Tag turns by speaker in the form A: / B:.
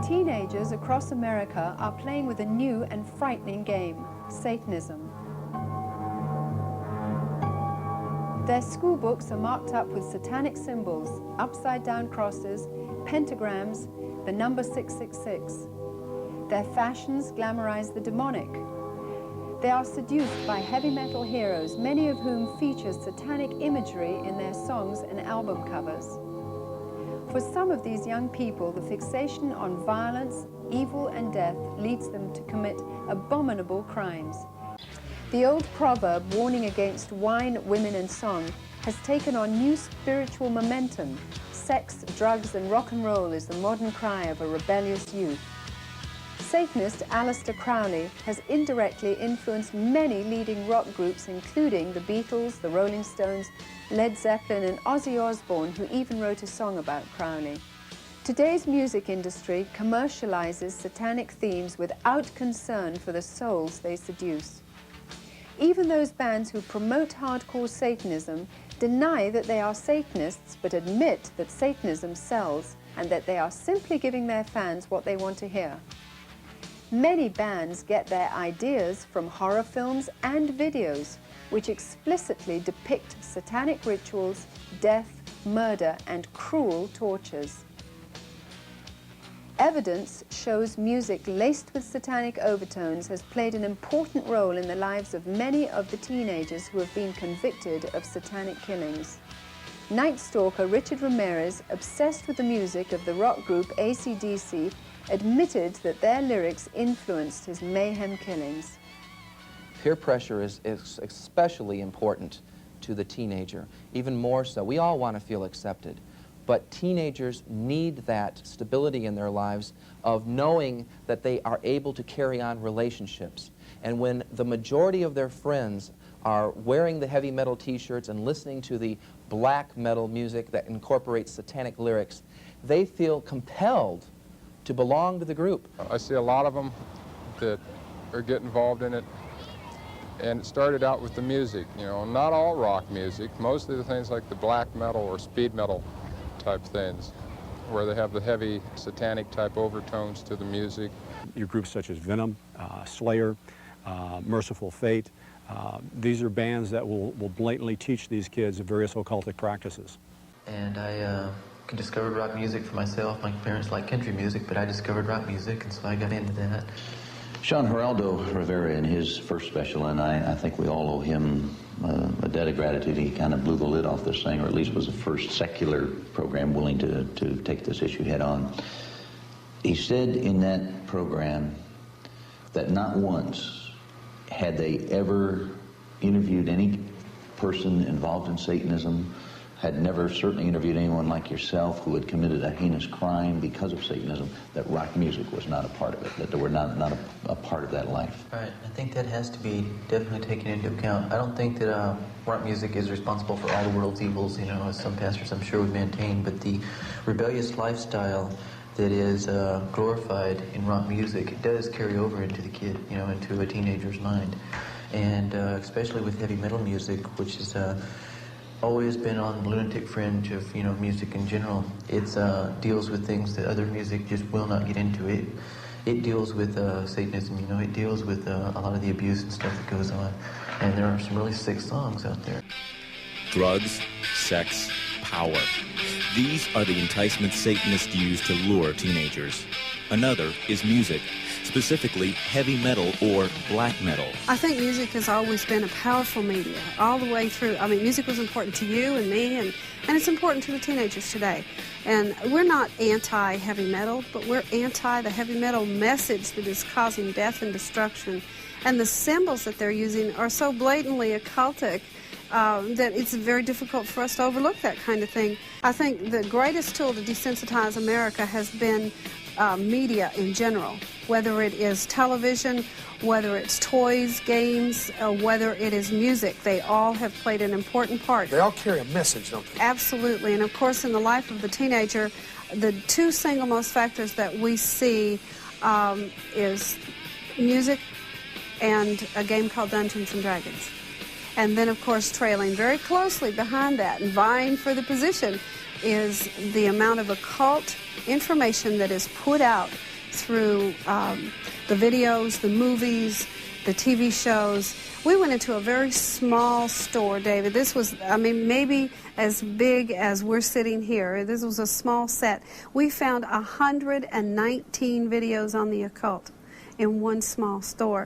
A: Teenagers across America are playing with a new and frightening game, Satanism. Their school books are marked up with satanic symbols, upside-down crosses, pentagrams, the number 666. Their fashions glamorize the demonic. They are seduced by heavy metal heroes, many of whom feature satanic imagery in their songs and album covers. For some of these young people, the fixation on violence, evil, and death leads them to commit abominable crimes. The old proverb warning against wine, women, and song has taken on new spiritual momentum. Sex, drugs, and rock and roll is the modern cry of a rebellious youth. Satanist Aleister Crowley has indirectly influenced many leading rock groups, including the Beatles, the Rolling Stones, Led Zeppelin, and Ozzy Osbourne, who even wrote a song about Crowley. Today's music industry commercializes satanic themes without concern for the souls they seduce. Even those bands who promote hardcore Satanism deny that they are Satanists, but admit that Satanism sells and that they are simply giving their fans what they want to hear. Many bands get their ideas from horror films and videos, which explicitly depict satanic rituals, death, murder, and cruel tortures. Evidence shows music laced with satanic overtones has played an important role in the lives of many of the teenagers who have been convicted of satanic killings. Night Stalker Richard Ramirez, obsessed with the music of the rock group AC/DC, admitted that their lyrics influenced his mayhem killings.
B: Peer pressure is especially important to the teenager, even more so. We all want to feel accepted. But teenagers need that stability in their lives of knowing that they are able to carry on relationships. And when the majority of their friends are wearing the heavy metal t-shirts and listening to the black metal music that incorporates satanic lyrics, they feel compelled to belong to the group.
C: I see a lot of them that are getting involved in it. And it started out with the music, you know, not all rock music, mostly the things like the black metal or speed metal type things, where they have the heavy satanic type overtones to the music.
D: Your groups such as Venom, Slayer, Merciful Fate, these are bands that will blatantly teach these kids various occultic practices.
E: And I discovered rock music for myself. My parents like country music, but I discovered rock music, and so I got into that.
F: Sean Geraldo Rivera, in his first special, and I think we all owe him a debt of gratitude. He kind of blew the lid off this thing, or at least was the first secular program willing to take this issue head on. He said in that program that not once had they ever interviewed any person involved in Satanism, had never certainly interviewed anyone like yourself who had committed a heinous crime because of Satanism, that rock music was not a part of it, that they were not a part of that life.
E: Right. I think that has to be definitely taken into account. I don't think that rock music is responsible for all the world's evils, you know, as some pastors I'm sure would maintain, but the rebellious lifestyle that is glorified in rock music, it does carry over into the kid, you know, into a teenager's mind. And especially with heavy metal music, which is always been on the lunatic fringe of, you know, music in general. It deals with things that other music just will not get into. It deals with Satanism, you know, it deals with a lot of the abuse and stuff that goes on. And there are some really sick songs out there.
G: Drugs, sex, power. These are the enticements Satanists use to lure teenagers. Another is music, specifically heavy metal or black metal.
H: I think music has always been a powerful media all the way through. I mean, music was important to you and me, and it's important to the teenagers today. And we're not anti-heavy metal, but we're anti the heavy metal message that is causing death and destruction. And the symbols that they're using are so blatantly occultic that it's very difficult for us to overlook that kind of thing. I think the greatest tool to desensitize America has been media in general, whether it is television, whether it's toys, games, whether it is music. They all have played an important part.
I: They all carry a message, don't they?
H: Absolutely, and of course in the life of the teenager, the two single most factors that we see is music and a game called Dungeons & Dragons. And then, of course, trailing very closely behind that and vying for the position is the amount of occult information that is put out through the videos, the movies, the TV shows. We went into a very small store, David. This was, I mean, maybe as big as we're sitting here. This was a small set. We found 119 videos on the occult in one small store.